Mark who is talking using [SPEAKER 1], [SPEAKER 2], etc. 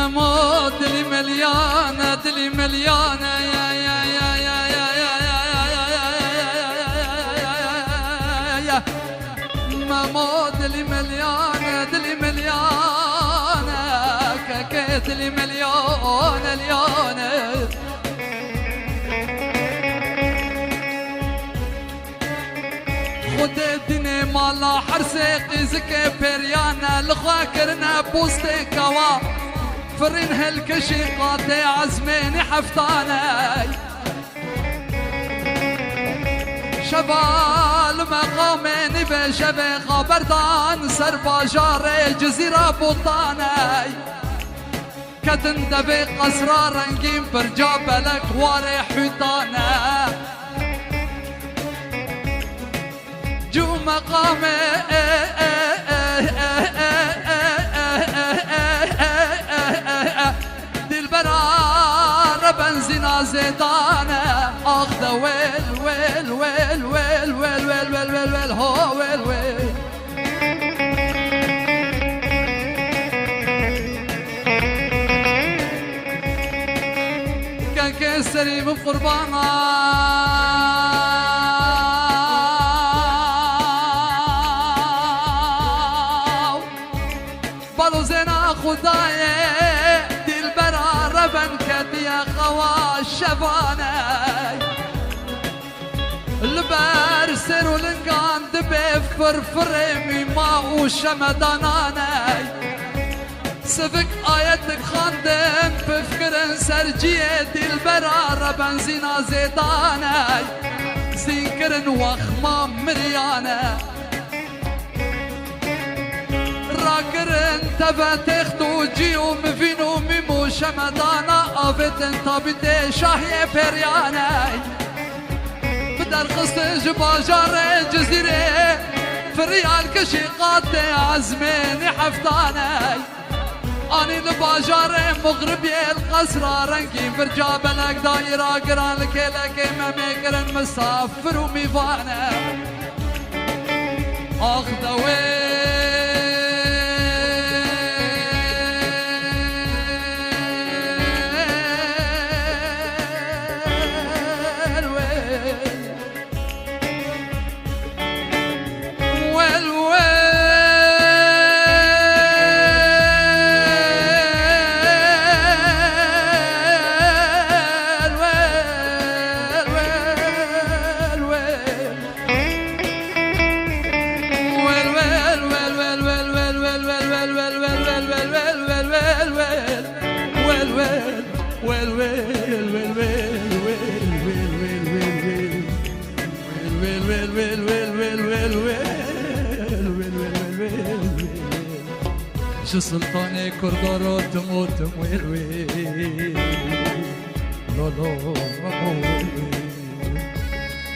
[SPEAKER 1] ماما دلي مليانة دلي مليانة يا يا يا يا يا يا ماما دلي مليانة دلي مليانة كاكا دلي مليانة ليانة خود دني مالا حرسي قيزك بريانا لخاكرنا بوستي كوا فرين هالكشي قاطي عزميني حفتاني شبال مقاميني بشبه خبردان سربا جاري جزيرة بوطاني كتن دبي قصرا رنگين برجابلك واري حيطاني جو مقامي دل برار بنزينا زيدانة اخذ ويل ويل ويل ويل ويل ويل ويل ويل ويل هو ويل ويل كان كسري من قربانا خدايا دل برا ربن كديا خوا شباني البر سر ولنقان دبي فرفرمي ما وشمداناني سفك آيتك خاندم بفكرن سرجيه دل برا ربن زينا زيداني زينكرن وخمام مريانه راكرن تبا تختو جيو مفينو ميمو شمدانا آفتن تابيتي شاهي برياني بدر خستج باجار جزيري فريال كشي قاتي عزميني حفتاني اني لباجار مغربي القصرى رنكي برجابلك دايرة قران لكي مميكرن مسافر وميفانا اخذوي سلطاني كردارو تموت ويل ويل لا لا